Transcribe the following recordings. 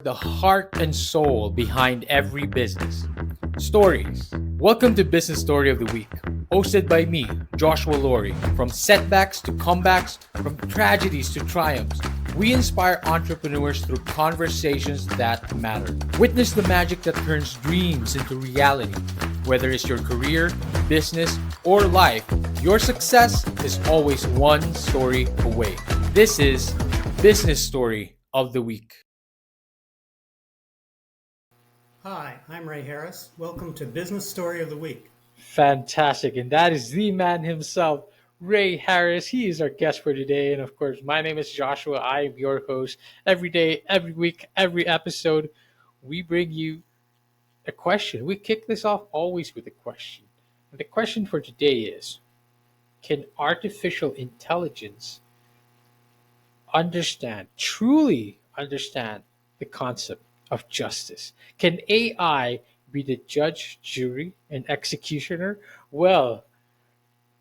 the heart and soul behind every business. Stories. Welcome to Business Story of the Week, hosted by me, Joshua Laurie. From setbacks to comebacks, from tragedies to triumphs, we inspire entrepreneurs through conversations that matter. Witness the magic that turns dreams into reality. Whether it's your career, business, or life, your success is always one story away. This is Business Story of the Week. Hi, I'm Ray Harris. Welcome to Business Story of the Week. Fantastic. And that is the man himself, Ray Harris. He is our guest for today. And of course, my name is Joshua. I am your host. Every day, every week, every episode, we bring you a question. We kick this off always with a question. And the question for today is, can artificial intelligence truly understand the concept of justice? Can AI be the judge, jury, and executioner? Well,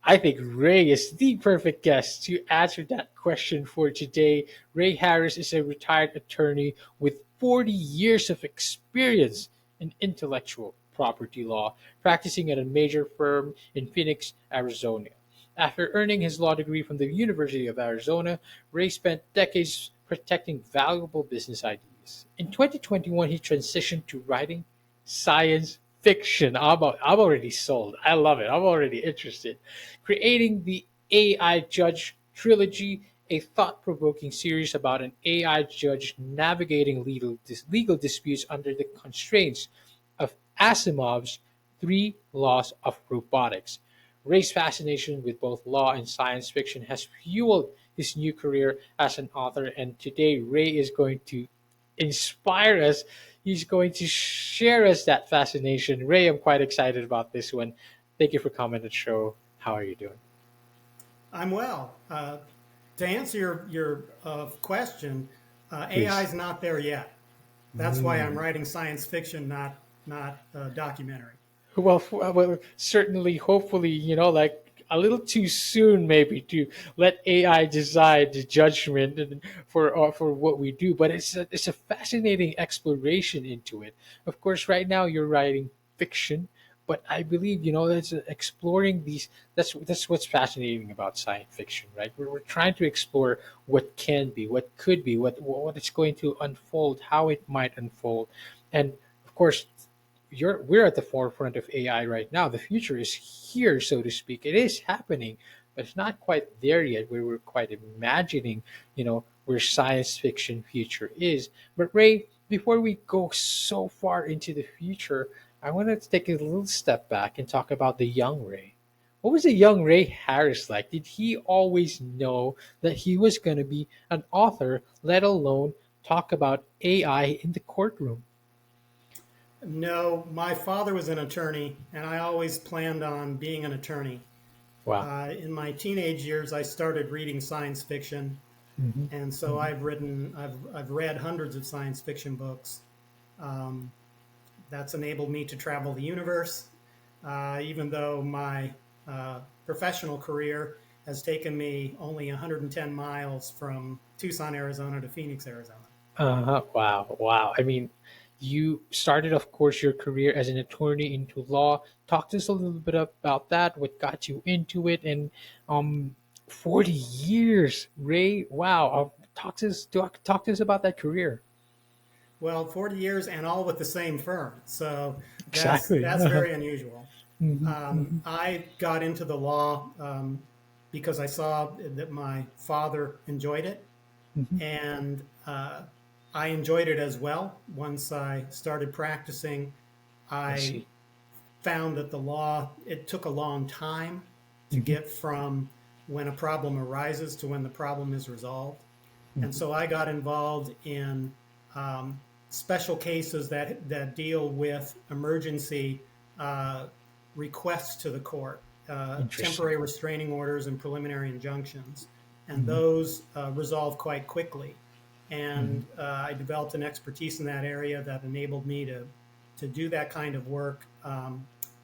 I think Ray is the perfect guest to answer that question for today. Ray Harris is a retired attorney with 40 years of experience in intellectual property law, practicing at a major firm in Phoenix, Arizona. After earning his law degree from the University of Arizona, Ray spent decades protecting valuable business ideas. In 2021, he transitioned to writing science fiction. I'm already sold. I love it. I'm already interested. Creating the AI Judge Trilogy, a thought-provoking series about an AI judge navigating legal disputes under the constraints of Asimov's three laws of robotics. Ray's fascination with both law and science fiction has fueled his new career as an author, and today Ray is going to inspire us. He's going to share us that fascination. Ray, I'm quite excited about this one. Thank you for coming to the show. How are you doing? I'm well. To answer your question, AI Please. is not there yet. That's why I'm Mm. writing science fiction, not documentary. Well, certainly, hopefully, like a little too soon, maybe, to let AI decide the judgment for what we do. But it's a fascinating exploration into it. Of course, right now you're writing fiction, but I believe that's exploring these. That's what's fascinating about science fiction, right? We're trying to explore what can be, what could be, what it's going to unfold, how it might unfold, and of course we're at the forefront of AI right now. The future is here, so to speak. It is happening, but it's not quite there yet. Where we're quite imagining, where science fiction future is. But Ray, before we go so far into the future, I want to take a little step back and talk about the young Ray. What was the young Ray Harris like? Did he always know that he was going to be an author, let alone talk about AI in the courtroom? No, my father was an attorney, and I always planned on being an attorney. Wow. In my teenage years, I started reading science fiction, Hmm. and so I've read hundreds of science fiction books. Um, that's enabled me to travel the universe, even though my professional career has taken me only 110 miles from Tucson, Arizona to Phoenix, Arizona. Uh-huh. Wow. Wow. I mean, you started, of course, your career as an attorney into law. Talk to us a little bit about that. What got you into it? And 40 years, Ray. Wow. Talk to us about that career. Well, 40 years and all with the same firm. So Exactly. that's very unusual. Hmm. Hmm. I got into the law because I saw that my father enjoyed it, Hmm. and I enjoyed it as well. Once I started practicing, I I see. found that the law, it took a long time to Hmm. get from when a problem arises to when the problem is resolved. And Hmm. so I got involved in um, special cases that deal with emergency uh, requests to the court, Interesting. temporary restraining orders and preliminary injunctions. And Hmm. those resolve quite quickly. Hmm. And I developed an expertise in that area that enabled me to do that kind of work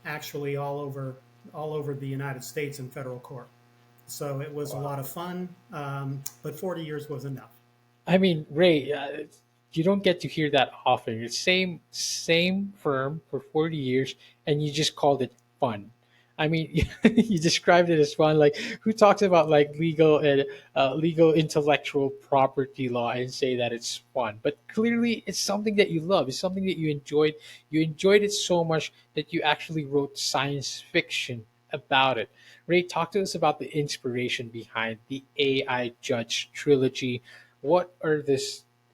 actually all over the United States in federal court. So it was a Wow. lot of fun, but 40 years was enough. I mean, Ray, you don't get to hear that often. It's same firm for 40 years, and you just called it fun. I mean, you described it as fun. Like, who talks about like legal and legal intellectual property law and say that it's fun? But clearly, it's something that you love. It's something that you enjoyed. You enjoyed it so much that you actually wrote science fiction about it. Ray, talk to us about the inspiration behind the AI Judge trilogy. What are the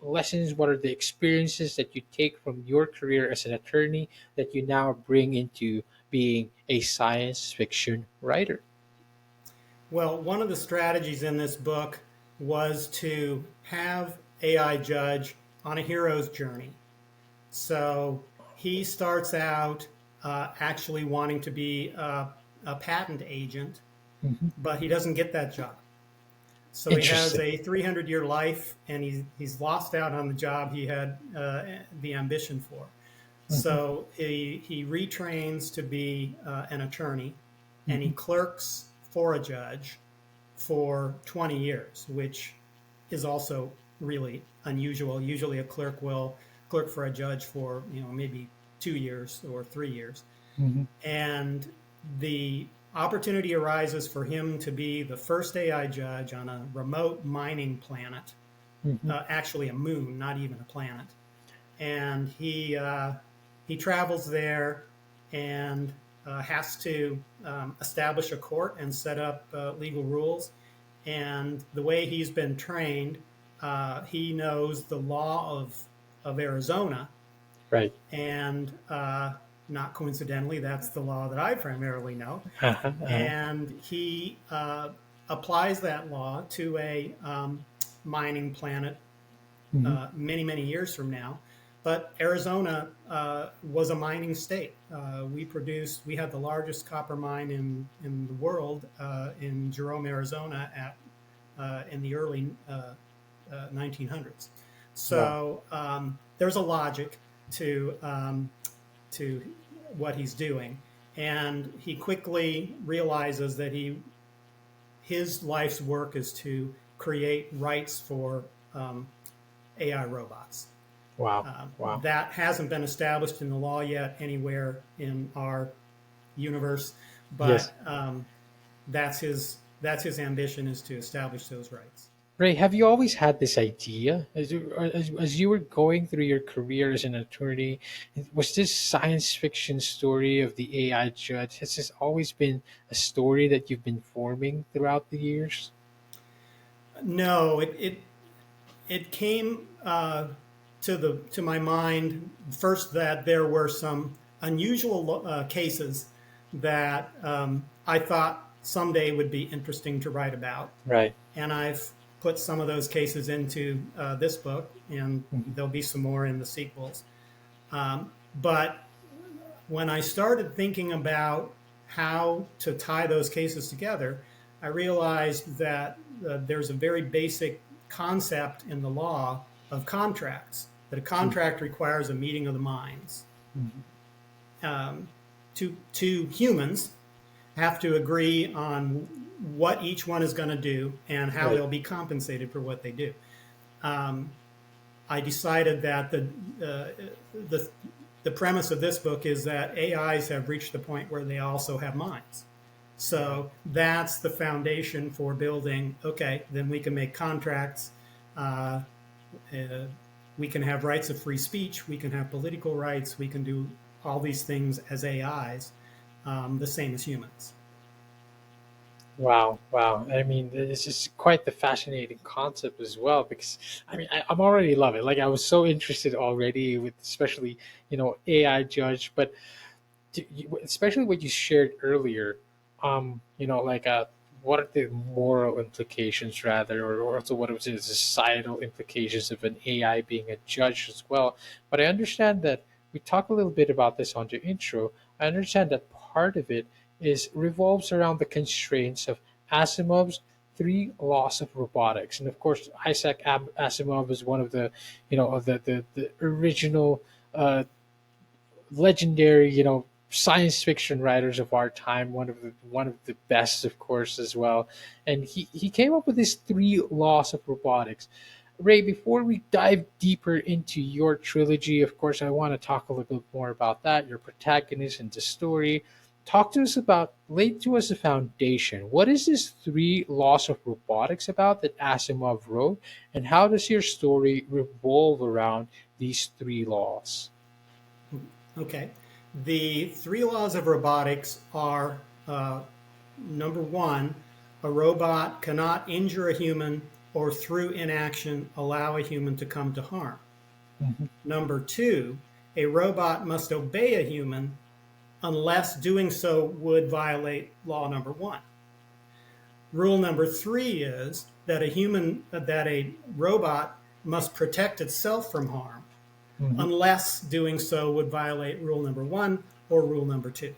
lessons? What are the experiences that you take from your career as an attorney that you now bring into being a science fiction writer? Well, one of the strategies in this book was to have AI Judge on a hero's journey. So he starts out actually wanting to be a patent agent, Hmm. but he doesn't get that job. So he has Interesting. a 300-year life, and he's lost out on the job he had the ambition for. Hmm. So he retrains to be an attorney, and he Hmm. clerks for a judge for 20 years, which is also really unusual. Usually, a clerk will clerk for a judge for maybe 2 years or 3 years, Hmm. and the opportunity arises for him to be the first AI judge on a remote mining planet, Hmm. actually a moon, not even a planet. And he travels there and has to establish a court and set up legal rules. And the way he's been trained, he knows the law of Arizona, Right. and not coincidentally, that's the law that I primarily know. Uh-huh, uh-huh. And he applies that law to a mining planet Hmm. many, many years from now. But Arizona was a mining state. We had the largest copper mine in the world in Jerome, Arizona, in the early 1900s. Wow. So there's a logic to what he's doing, and he quickly realizes that his life's work is to create rights for AI robots. Wow. Wow. That hasn't been established in the law yet anywhere in our universe, Yes. but that's his ambition, is to establish those rights. Ray, have you always had this idea as you were going through your career as an attorney? Was this science fiction story of the AI judge? Has this always been a story that you've been forming throughout the years? No, it came to my mind first that there were some unusual cases that I thought someday would be interesting to write about, Right. and I've put some of those cases into this book, and Mhm. there'll be some more in the sequels. But when I started thinking about how to tie those cases together, I realized that there's a very basic concept in the law of contracts, that a contract requires a meeting of the minds. Mhm. Um, two humans have to agree on what each one is going to do and how Right. they'll be compensated for what they do. Um, I decided that the the premise of this book is that AIs have reached the point where they also have minds. Right. So that's the foundation for building. Okay, then we can make contracts. Uh, uh, we can have rights of free speech. We can have political rights. We can do all these things as AIs, the same as humans. Wow, wow. I mean, it's just quite the fascinating concept as well because I mean, I'm already love it. Like I was so interested already with especially, AI judge, but especially what you shared earlier, like what are the moral implications rather, or also what are the societal implications of an AI being a judge as well. But I understand that we talked a little bit about this on the intro. I understand that part of it is revolves around the constraints of Asimov's three laws of robotics, and of course Isaac Asimov is one of the, of the original uh, legendary, science fiction writers of our time, one of the best, of course, as well. And he came up with these three laws of robotics. Ray, before we dive deeper into your trilogy, of course, I want to talk a little bit more about that, your protagonist and the story. Talk to us about, lay to us a foundation. What is this three laws of robotics about that Asimov wrote, and how does your story revolve around these three laws? Okay. The three laws of robotics are number one, a robot cannot injure a human or through inaction allow a human to come to harm. Mhm. Number two, a robot must obey a human unless doing so would violate law number one. Rule number three is that a robot must protect itself from harm Mhm. unless doing so would violate rule number one or rule number two.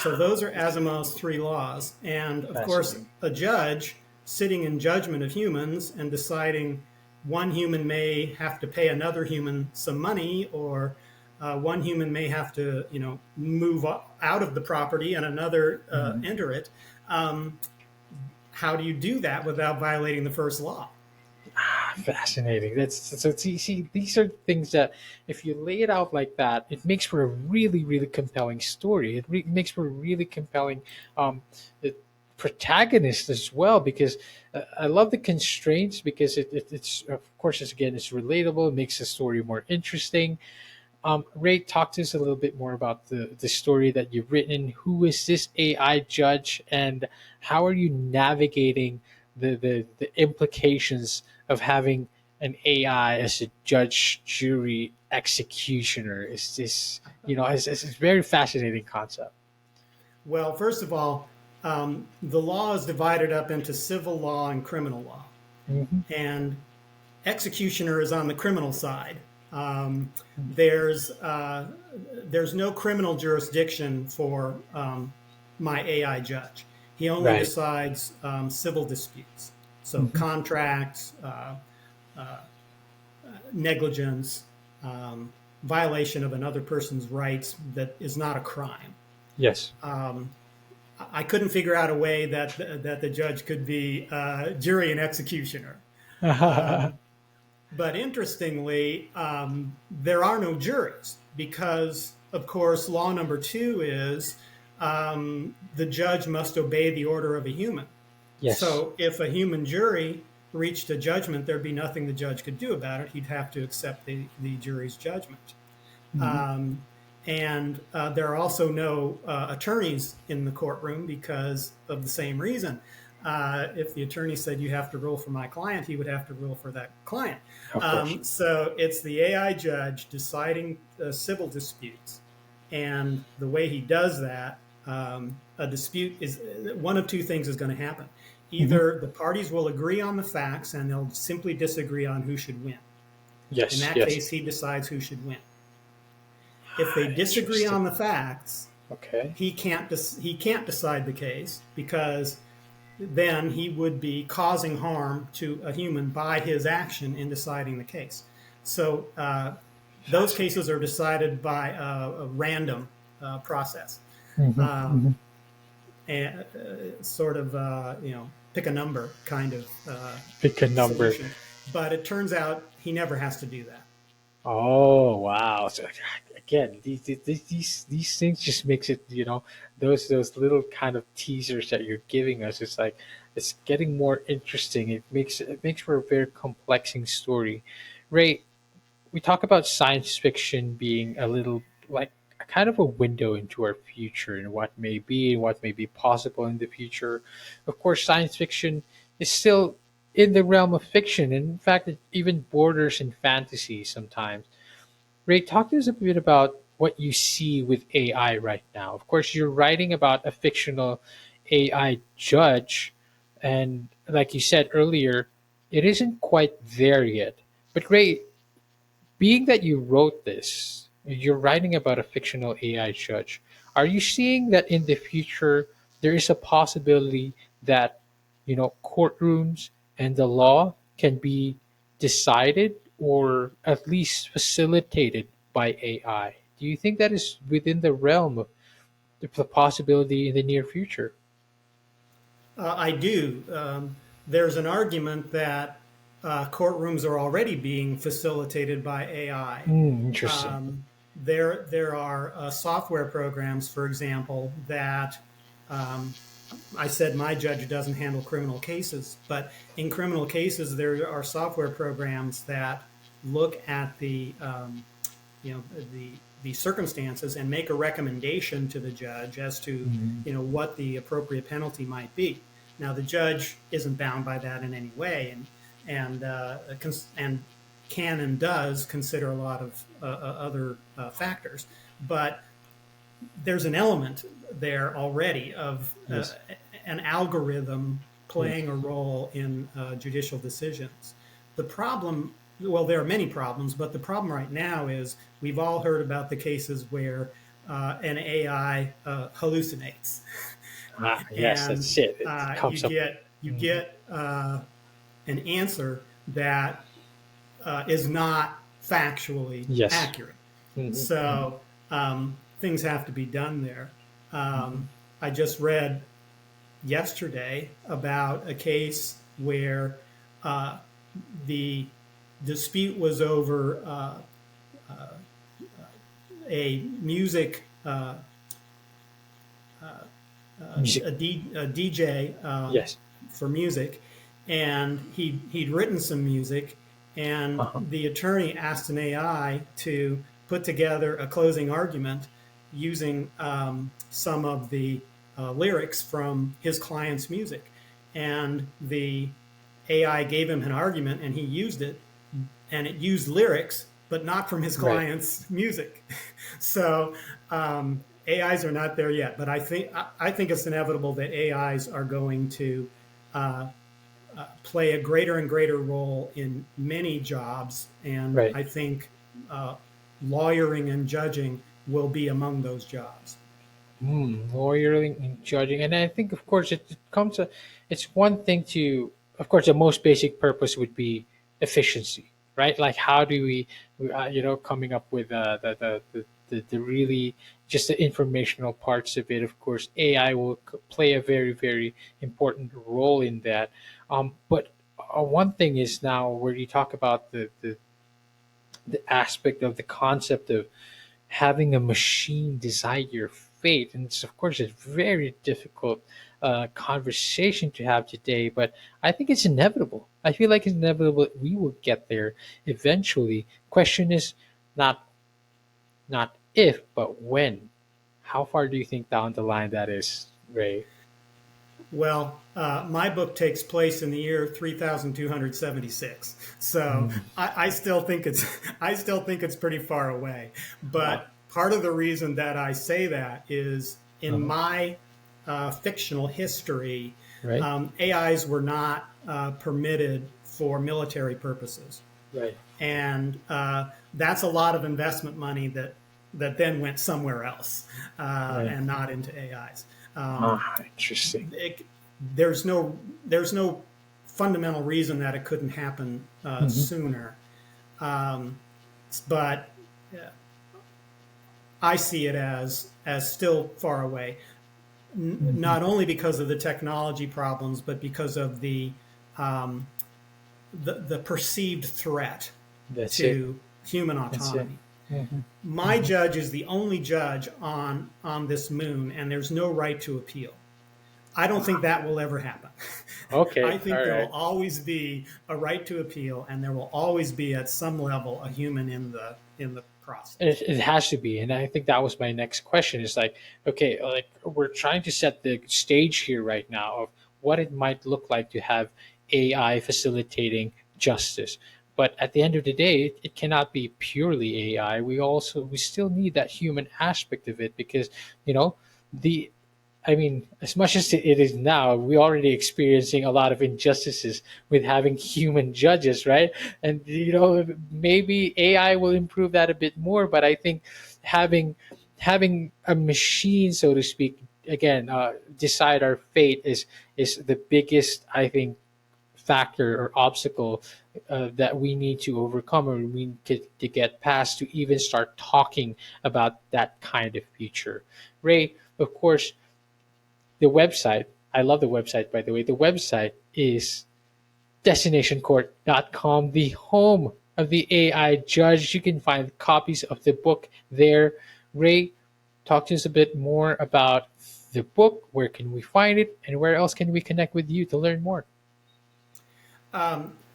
So those Wow, are Asimov's three laws. And of course, fascinating. a judge sitting in judgment of humans and deciding one human may have to pay another human some money, or one human may have to, move out of the property and another Mhm. enter it. Um, how do you do that without violating the first law? Fascinating. That's so. See, these are things that, if you lay it out like that, it makes for a really, really compelling story. It makes for a really compelling um, the protagonist as well. Because I love the constraints, because it's, of course, it's relatable. It makes the story more interesting. Ray, talk to us a little bit more about the story that you've written. Who is this AI judge, and how are you navigating the implications of having an AI as a judge, jury, executioner? Is this, it's a very fascinating concept. Well, first of all, the law is divided up into civil law and criminal law. Hmm. And executioner is on the criminal side. Um, there's there's no criminal jurisdiction for my AI judge. He only Right. decides civil disputes, so Hmm. contracts, uh, negligence, violation of another person's rights that is not a crime. Yes. Um, I couldn't figure out a way that the judge could be jury and executioner. Um, But interestingly, there are no juries because, of course, law number two is the judge must obey the order of a human. Yes. So if a human jury reached a judgment, there'd be nothing the judge could do about it. He'd have to accept the jury's judgment. Hmm. Um, and there are also no attorneys in the courtroom because of the same reason. If the attorney said you have to rule for my client, he would have to rule for that client. Of course. So it's the AI judge deciding civil disputes. And the way he does that, a dispute is one of two things is going to happen. Hmm. Either the parties will agree on the facts and they'll simply disagree on who should win. In Yes. that Yes. case, he decides who should win. If they disagree Interesting. on the facts, Okay. he can't decide the case because then he would be causing harm to a human by his action in deciding the case. So those Fascinating. cases are decided by a random process, Hmm. Hmm. um, and sort of pick a number kind of Pick a number. solution. But it turns out he never has to do that. Oh wow! So again, these things just makes it, those little kind of teasers that you're giving us. It's like it's getting more interesting. It makes for a very complexing story. Ray, we talk about science fiction being a little like a kind of a window into our future and what may be and what may be possible in the future. Of course, science fiction is still in the realm of fiction, and in fact, it even borders in fantasy sometimes. Ray, talk to us a bit about what you see with AI right now. Of course, you're writing about a fictional AI judge, and like you said earlier, it isn't quite there yet. But Ray, being that you wrote this, you're writing about a fictional AI judge. Are you seeing that in the future there is a possibility that, courtrooms and the law can be decided or at least facilitated by AI? Do you think that is within the realm of the possibility in the near future? I do. There's an argument that courtrooms are already being facilitated by AI. Interesting. There are software programs, for example, that um, I said my judge doesn't handle criminal cases, but in criminal cases, there are software programs that look at the circumstances and make a recommendation to the judge as to Mhm. what the appropriate penalty might be. Now the judge isn't bound by that in any way, and can and does consider a lot of other factors, but there's an element there already of Yes. an algorithm Yes. playing a role in judicial decisions. The problem, well, there are many problems, but the problem right now is we've all heard about the cases where an AI hallucinates, Yes, and that's it. It you comes up. Mhm. get an answer that is not factually Yes. accurate. Mhm. Mhm. So things have to be done there. Mhm. I just read yesterday about a case where uh, the dispute was over uh, a music uh, Music. a DJ Yes. for music, and he'd written some music, and Uh-huh. the attorney asked an AI to put together a closing argument using some of the lyrics from his client's music, and the AI gave him an argument, and he used it, and it used lyrics, but not from his Right. client's music. So AIs are not there yet, but I think it's inevitable that AIs are going to uh, play a greater and greater role in many jobs, and Right. I think uh, lawyering and judging will be among those jobs. Lawyering and judging, and I think, of course, it comes. It's one thing to, of course, the most basic purpose would be efficiency, right? Like, how do coming up with the really just the informational parts of it. Of course, AI will play a very very important role in that. But one thing is now where you talk about the aspect of the concept of having a machine decide your fate. And it's, of course, a very difficult conversation to have today, but I think it's inevitable. I feel like it's inevitable that we will get there eventually. Question is not not if, but when. How far do you think down the line that is, Ray? Well, my book takes place in the year 3276, so Mm. I still think it's I still think it's pretty far away. Uh, But part of the reason that I say that is in uh, my fictional history, right, AIs were not permitted for military purposes, right. and that's a lot of investment money that then went somewhere else Right. and not into AIs. Interesting. It, there's no fundamental reason that it couldn't happen Hmm. sooner, um, but I see it as still far away. Hmm. Not only because of the technology problems, but because of um, the perceived threat That's it. to human That's it. autonomy. Hmm. My Hmm. judge is the only judge on this moon, and there's no right to appeal. I don't think that will ever happen. I Okay. think All there right. will always be a right to appeal, and there will always be, at some level, a human in the process. It has to be, and I think that was my next question. Is like, okay, like we're trying to set the stage here right now of what it might look like to have AI facilitating justice. But at the end of the day, it cannot be purely AI. We still need that human aspect of it because you know the I mean, as much as it is now, we're already experiencing a lot of injustices with having human judges, right? And maybe AI will improve that a bit more. But I think having having a machine, so to speak, again, decide our fate is the biggest, I think, factor or obstacle that we need to overcome, or we need to get past to even start talking about that kind of future. Ray, of course, the website, I love the website, by the way. The website is destinationcourt.com, the home of the AI Judge. You can find copies of the book there. Ray, talk to us a bit more about the book. Where can we find it, and where else can we connect with you to learn more?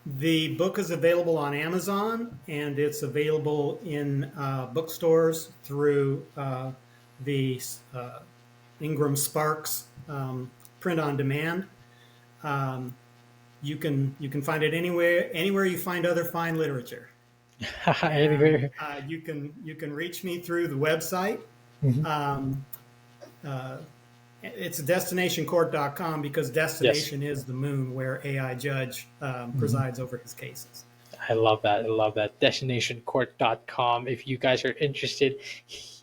The book is available on Amazon, and it's available in bookstores through the Ingram Sparks print on demand. Um, you can find it anywhere you find other fine literature, and Anywhere. you can reach me through the website. Mhm. Um, uh, it's destinationcourt.com because Yes. destination is the moon where AI Judge Mhm. presides over his cases. I love that. I love that. Destinationcourt.com. If you guys are interested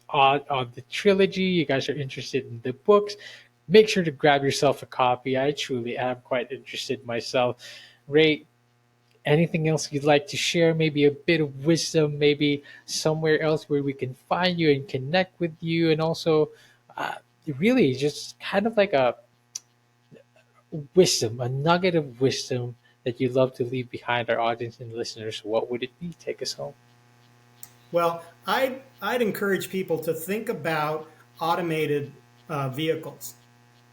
on the trilogy, you guys are interested in the books, make sure to grab yourself a copy. I truly am quite interested myself. Ray, anything else you'd like to share? Maybe a bit of wisdom, maybe somewhere else where we can find you and connect with you, and also uh, really just kind of like a wisdom, a nugget of wisdom that you'd love to leave behind our audience and listeners. What would it be? Take us home. Well, I'd encourage people to think about automated vehicles,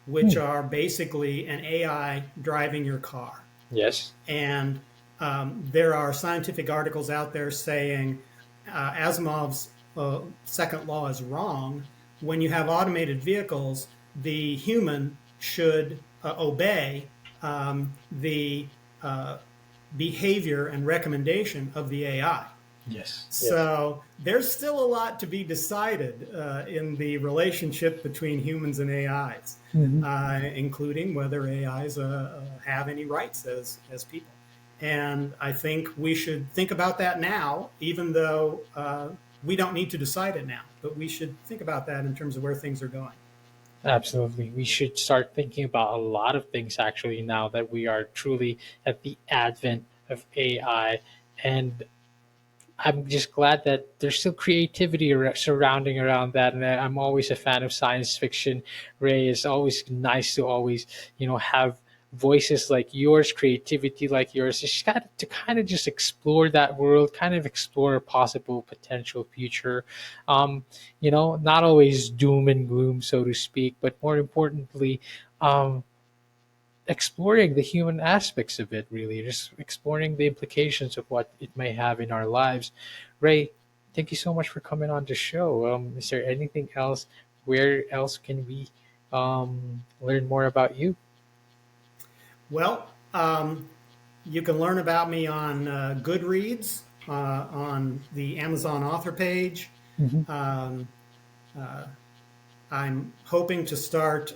which Hmm. are basically an AI driving your car. Yes. And there are scientific articles out there saying Asimov's second law is wrong. When you have automated vehicles, the human should obey the uh, behavior and recommendation of the AI. Yes. Yes. So there's still a lot to be decided in the relationship between humans and AIs, Hmm. including whether AIs have any rights as people. And I think we should think about that now, even though we don't need to decide it now, but we should think about that in terms of where things are going. Absolutely. We should start thinking about a lot of things actually now that we are truly at the advent of AI. And I'm just glad that there's still creativity surrounding around that, and I'm always a fan of science fiction. Ray, it's always nice to always, have voices like yours, creativity like yours, just kind of just explore that world, kind of explore a possible potential future. Um, not always doom and gloom, so to speak, but more importantly, um, exploring the human aspects of it, really just exploring the implications of what it may have in our lives. Ray, thank you so much for coming on the show. Is there anything else? Where else can we learn more about you? Well, you can learn about me on Goodreads, on the Amazon author page. Hmm. Um, uh, I'm hoping to start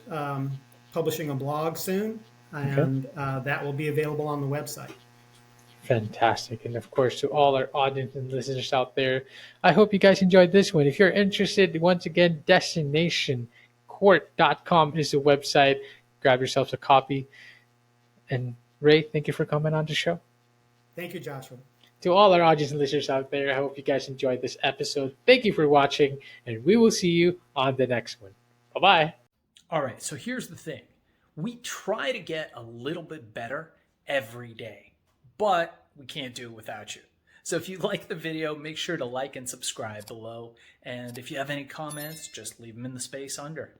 publishing a blog soon, Okay. and that will be available on the website. Fantastic. And of course, to all our audience and listeners out there, I hope you guys enjoyed this one. If you're interested, once again, destinationcourt.com is the website. Grab yourselves a copy. And Ray, thank you for coming on the show. Thank you, Joshua. To all our audience and listeners out there, I hope you guys enjoyed this episode. Thank you for watching, and we will see you on the next one. Bye bye. All right, so here's the thing. We try to get a little bit better every day, but we can't do it without you. So if you like the video, make sure to like and subscribe below. And if you have any comments, just leave them in the space under.